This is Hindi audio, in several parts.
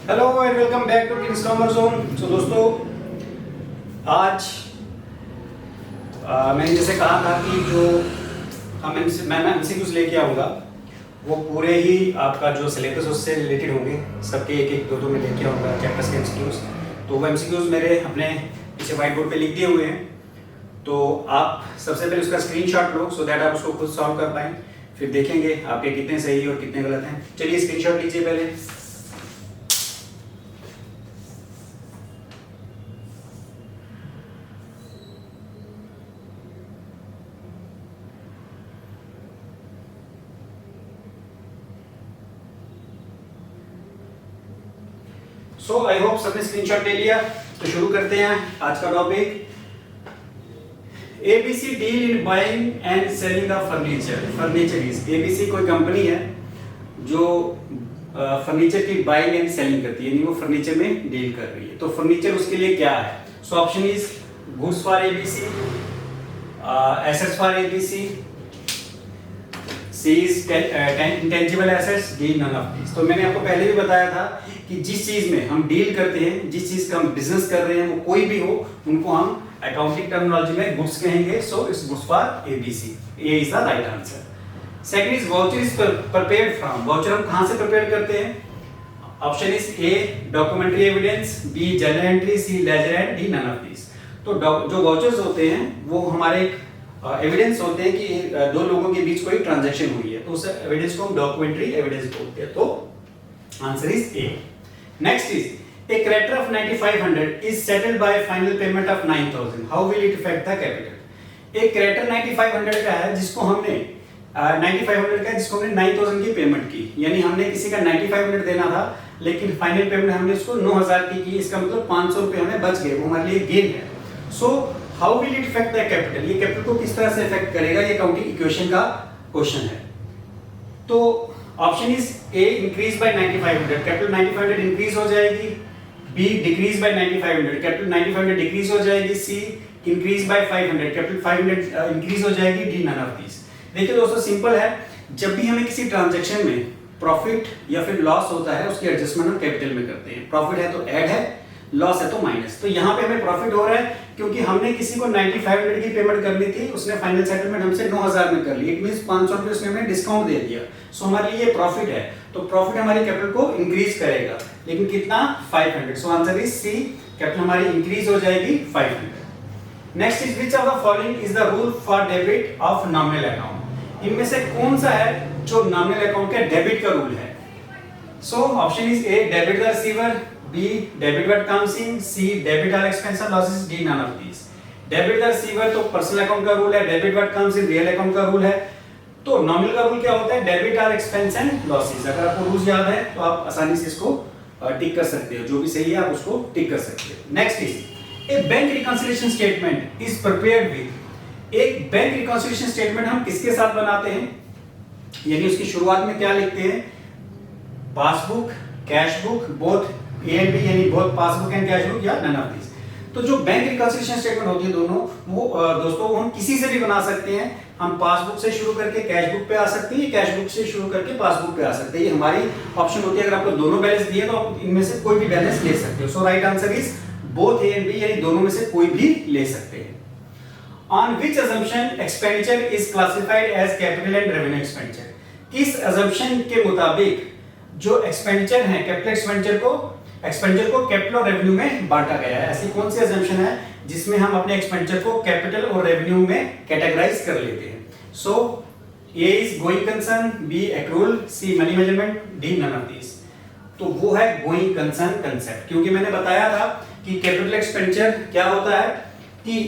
Hello and welcome back to Kings commerce zone. So दोस्तों, आज मैंने जैसे कहा था कि जो मैं एमसीक्यूज लेके आऊँगा वो पूरे ही आपका जो सिलेबस उससे रिलेटेड होंगे। सबके एक एक दो में लेके आऊँगा चैप्टर्स के एमसीक्यूज। तो वो एमसीक्यूज मेरे अपने पीछे व्हाइट बोर्ड पे लिख दिए हुए हैं। तो आप सबसे पहले उसका स्क्रीनशॉट लो सो दैट आप उसको खुद सॉल्व कर पाएँ। फिर देखेंगे आपके कितने सही और कितने गलत हैं। चलिए स्क्रीनशॉट लीजिए पहले। सो आई होप सबने स्क्रीनशॉट ले लिया। तो शुरू करते हैं आज का topic. ABC deal in buying and selling of furniture. Furniture ABC कोई कंपनी है जो फर्नीचर की बाइंग एंड सेलिंग करती है, यानी वो फर्नीचर में डील कर रही है। तो फर्नीचर उसके लिए क्या है? So option is goods for ABC, assets for ABC, C is intangible assets, D none of these। तो मैंने आपको पहले भी बताया था कि जिस चीज में हम डील करते हैं, जिस चीज का हम बिजनेस कर रहे हैं, वो कोई भी हो, उनको हम अकाउंटिंग टर्मिनोलॉजी में गुड्स कहेंगे। So it's goods for ABC। A is the right answer. Second is voucher is prepared from. Voucher हम कहां से प्रिपेयर करते हैं? Option is A documentary evidence, B journal entry, C ledger and D none of this. तो जो वाउचर्स होते हैं वो हमारे एविडेंस होते हैं कि दो लोगों के बीच कोई ट्रांजैक्शन हुई है, तो उस एविडेंस को हम डॉक्यूमेंट्री एविडेंस बोलते हैं। तो answer is a. Next is a creditor of 9500 is settled bye final payment of 9000, how will it affect the capital? एक क्रेडिटर 9500 का है जिसको हमने 9500 का जिसको हमने 9000 की पेमेंट की, यानी हमने किसी का 9500 देना था लेकिन फाइनल पेमेंट हमने उसको 9000 की। इसका मतलब 500 रुपए हमें बच गए, वो हमारे लिए गेन है। So how will it affect the capital? ये कैपिटल को किस तरह से अफेक्ट करेगा? ये अकाउंटिंग इक्वेशन का क्वेश्चन है। तो option is A increase by 9500, capital 9500 increase हो जाएगी। B decrease by 9500, capital 9500 decrease हो जाएगी। C increase by 500, capital 500 increase हो जाएगी। D none of this. देखिए दोस्तों, सिंपल है। जब भी हमें किसी ट्रांजैक्शन में प्रॉफिट या फिर लॉस होता है, उसकी एडजस्टमेंट हम कैपिटल में करते हैं। प्रॉफिट है तो ऐड है, लॉस है तो माइनस। तो यहाँ पे हमें प्रॉफिट हो रहा है क्योंकि हमने किसी को 9500 की पेमेंट करनी थी, उसने फाइनल सेटलमेंट हमसे 9000 में कर ली। इट मींस 500 रुपए उसने हमें डिस्काउंट दे दिया। सो हमारे लिए ये प्रॉफिट है। तो प्रॉफिट हमारी कैपिटल को इंक्रीज करेगा, लेकिन कितना? 500। So answer is C, capital हमारी इंक्रीज हो जाएगी 500। Next is which of the following is the rule for debit of nominal account? इनमें से कौन सा है जो नॉमिनल अकाउंट का डेबिट का रूल है? So option is A debit the receiver, B debit what comes in, C debit all expense and losses, D none of these। Debit the receiver तो पर्सनल अकाउंट का रूल है, debit what comes in real account का रूल है। तो नॉमिनल का रूल क्या होता है? Debit all expense and losses. अगर आपको रूल्स याद है तो आप आसानी से इसको टिक कर सकते हो, जो भी सही है आप उसको टिक कर सकते हो। Next is a bank reconciliation statement is prepared with. एक बैंक रिकंसिलिएशन स्टेटमेंट हम किसके साथ बनाते हैं, यानी उसकी शुरुआत में क्या लिखते हैं? Passbook, cash book, both A and B, यानी both passbook and cash book, या नन ऑफ दिस। तो जो बैंक रिकंसिलिएशन स्टेटमेंट होती है दोनों, वो दोस्तों हम किसी से भी बना सकते हैं। हम पासबुक से शुरू करके कैश बुक पे आ सकते हैं, कैश बुक से शुरू करके पासबुक पे आ सकते हैं। ये हमारी ऑप्शन होती है। अगर आपको दोनों बैलेंस दिए तो आप इनमें से कोई भी बैलेंस ले सकते हो। So right answer is both A and B, यानी दोनों में से कोई भी ले सकते हैं। On which assumption expenditure is classified as capital and revenue expenditure? किस अजम्पशन के मुताबिक जो एक्सपेंडिचर है, कैपिटल एक्सपेंडिचर को कैपिटल और रेवेन्यू में बांटा गया है? ऐसी कौन सी अजम्पशन है जिसमें हम अपने एक्सपेंडिचर को कैपिटल और रेवेन्यू में कैटेगराइज कर लेते हैं? So A is going concern, B accrual, C money measurement, D none of this. तो वो है गोइंग कंसर्न कंसेप्ट, क्योंकि मैंने बताया था कि कैपिटल एक्सपेंडिचर क्या होता है कि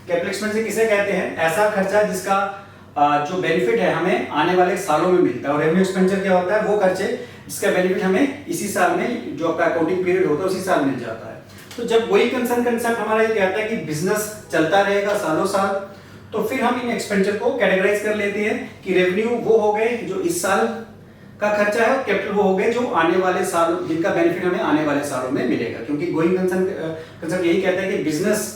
कैपिटल एक्सपेंडिचर किसे कहते हैं? ऐसा खर्चा जिसका जो बेनिफिट है हमें आने वाले सालों में मिलता है। और रेवेन्यू एक्सपेंडिचर क्या होता है? वो खर्चे जिसका बेनिफिट हमें इसी साल में, जो आपका अकाउंटिंग पीरियड होता है उसी साल मिल जाता है। तो जब वही कंसर्न कंसेप्ट हमारा ये कहता है कि बिजनेस चलता रहेगा सालों साल, तो फिर हम इन एक्सपेंडिचर को कैटेगराइज कर लेते हैं कि रेवेन्यू वो हो गए जो इस साल का खर्चा है, और कैपिटल वो हो गए जो आने वाले साल, जिनका बेनिफिट हमें आने वाले सालों में मिलेगा। क्योंकि गोइंग कंसर्न कंसेप्ट यही कहता है कि बिजनेस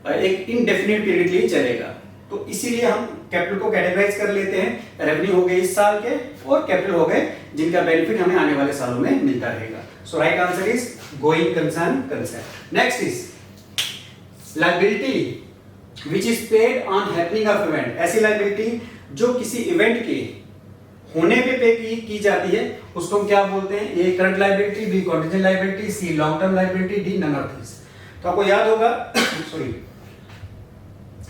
एक इनडेफिनिट पीरियड के लिए चलेगा। तो इसीलिए हम कैपिटल को कैटेगराइज कर लेते हैं, रेवेन्यू हो गए इस साल के और कैपिटल हो गए जिनका बेनिफिट हमें आने वाले सालों में मिलता रहेगा। So right answer is going concern concept. Next is liability which is paid on happening of event. ऐसी लायबिलिटी जो किसी इवेंट के होने पे पे की जाती है उसको हम क्या बोलते हैं? A current liability, B contingent liability, C long term liability, D none of this. तो आपको याद होगा सॉरी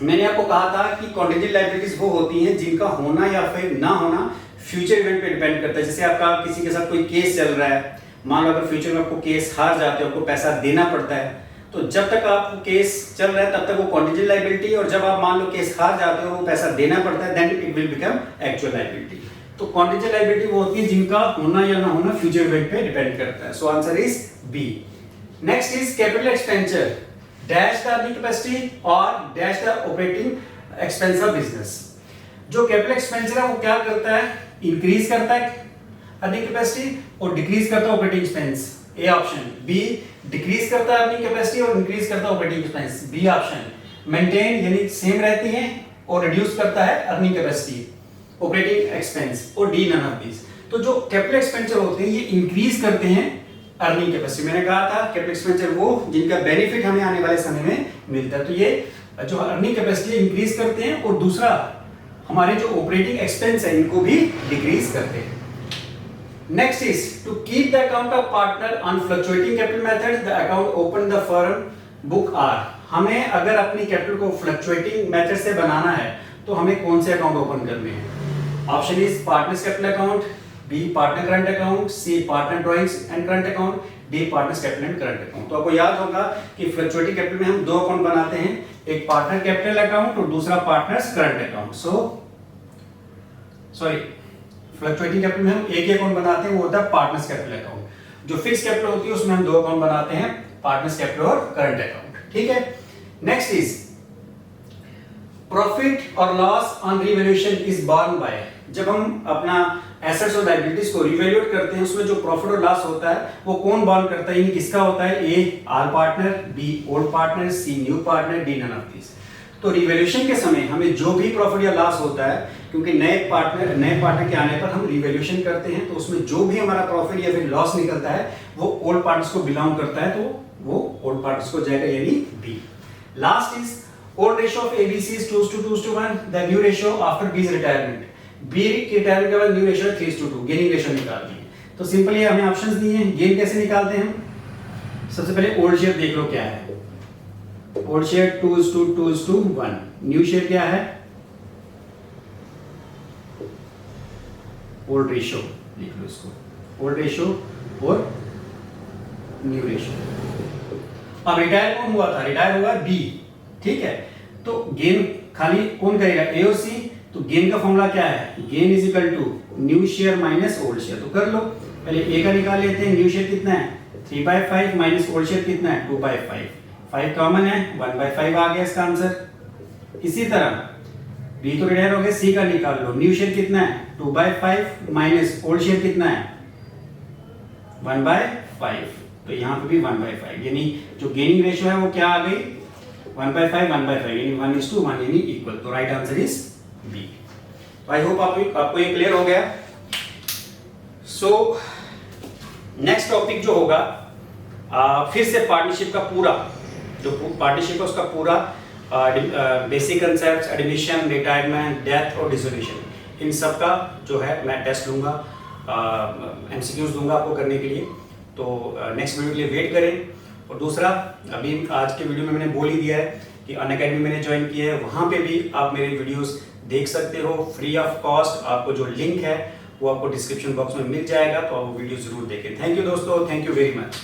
मैंने आपको कहा था कि कॉन्टिजेंट लायबिलिटीज वो होती हैं जिनका होना या फिर ना होना फ्यूचर इवेंट पे डिपेंड करता है। जैसे आपका किसी के साथ कोई केस चल रहा है, मान लो अगर फ्यूचर में आपको केस हार जाते हो, आपको पैसा देना पड़ता है, तो जब तक आप केस चल रहा है तब तक वो कॉन्टिजेंट लायबिलिटी, और जब आप मान लो केस हार जाते हो वो पैसा देना पड़ता है, then it will become actual liability. तो कॉन्टिजेंट लायबिलिटी वो होती है जिनका होना या ना होना फ्यूचर इवेंट पे डिपेंड करता है। So answer is B. Next is capital expenditure dash the earning capacity और dash the operating expense of business. जो कैपिटल एक्सपेंडिचर है वो क्या करता है? इंक्रीज करता है अर्निंग कैपेसिटी और डिक्रीज करता है operating expense. A option. B decrease करता है अर्निंग कैपेसिटी और इंक्रीज करता है operating expense. B option. Maintain यानी सेम रहती है और रिड्यूस करता है अर्निंग कैपेसिटी ऑपरेटिंग एक्सपेंस, और डी नन ऑफ दिस। तो जो कैपिटल एक्सपेंडिचर होते हैं ये इंक्रीज करते हैं अर्निंग कैपेसिटी। मैंने कहा था कैपिटल एक्सपेंडिचर वो जिनका बेनिफिट हमें आने वाले समय में मिलता है। तो ये जो अर्निंग कैपेसिटी इंक्रीज करते हैं और दूसरा हमारे जो ऑपरेटिंग एक्सपेंस है इनको भी डिक्रीज करते हैं। Next is to keep the account of partner on fluctuating capital method the account open the firm book are. हमें अगर अपनी कैपिटल को फ्लक्चुएटिंग मेथड से बनाना है तो हमें कौन से अकाउंट ओपन करने हैं? Option is partners capital account, B partner current account, C partner drawings and current account, D partners capital and current account. तो आपको याद होगा कि फ्लक्चुएटिंग कैपिटल में हम दो अकाउंट बनाते हैं, एक पार्टनर कैपिटल अकाउंट और दूसरा partners current account. Fluctuating capital में हम एक ही अकाउंट बनाते हैं, वो होता है पार्टनर्स कैपिटल अकाउंट। जो फिक्स कैपिटल होती है उसमें हम दो अकाउंट बनाते हैं, पार्टनर्स कैपिटल और करंट अकाउंट। ठीक है। नेक्स्ट इज प्रॉफिट और loss on revaluation is borne by. जब हम अपना एसेट्स और लायबिलिटीज को रिवैल्यूएट करते हैं उसमें जो प्रॉफिट और लॉस होता है वो कौन बोर्न करता है? किसका होता है? A all partner, B old partner, C new partner, D none of this. तो रिवैल्यूएशन के समय हमें जो भी प्रॉफिट या लॉस होता है, क्योंकि नए पार्टनर के आने पर हम रिवैल्यूएशन करते हैं, तो उसमें जो भी हमारा प्रॉफिट या फिर लॉस निकलता है वो ओल्ड पार्टनर्स को बिलोंग करता है, तो वो ओल्ड पार्टनर्स को जाएगा, यानी B. Last is old ratio of ABC is 2:1, the new ratio after B's retirement. B retirement के बाद न्यू रेशियो 3:2, गेनिंग रेशियो निकालनी है। तो सिंपली हमें ऑप्शंस दिए हैं, गेन कैसे निकालते हैं हम? सबसे पहले ओल्ड शेयर देख लो क्या है। ओल्ड शेयर 2:1, न्यू शेयर क्या है? ओल्ड रेशियो लिख लो इसको, ओल्ड रेशियो और न्यू रेशियो। अब रिटायर कौन हुआ था? रिटायर हुआ बी। ठीक है। तो गेन खाली कौन करेगा? ए और सी। तो गेन का फॉर्मूला क्या है? Gain is equal to new share minus old share. तो कर लो, पहले ए का निकाल लेते हैं। न्यू शेयर कितना है? 3/5 माइनस ओल्ड शेयर कितना है? 2/5। 5 कॉमन है, 1/5 आ गया इसका आंसर। इसी तरह बी तो रिटायर हो गया, सी का निकाल लो। न्यू शेयर कितना है? 2/5 माइनस ओल्ड शेयर कितना है? 1/5। तो यहाँ पे भी 1/5, यानी जो गेनिंग रेशियो है वो क्या आ गई? 1/5 यानी 1:1 यानी इक्वल। तो right answer is B. I hope आपको ये क्लियर हो गया। सो नेक्स्ट टॉपिक जो होगा फिर से पार्टनरशिप का पूरा जो पार्टनरशिप है उसका पूरा basic concept, admission, retirement, death और डिसोल्यूशन, इन सब का जो है मैं टेस्ट लूंगा, एमसीक्यूज दूंगा आपको करने के लिए। तो नेक्स्ट वीडियो के लिए वेट करें। और दूसरा, अभी आज के वीडियो में मैंने बोल ही दिया है कि अनअकैडमी मैंने ज्वाइन किया है, वहाँ पे भी आप मेरे वीडियोस देख सकते हो फ्री ऑफ कॉस्ट। आपको जो लिंक है वो आपको डिस्क्रिप्शन बॉक्स में मिल जाएगा, तो आप वो वीडियो जरूर देखें। थैंक यू दोस्तों, थैंक यू वेरी मच।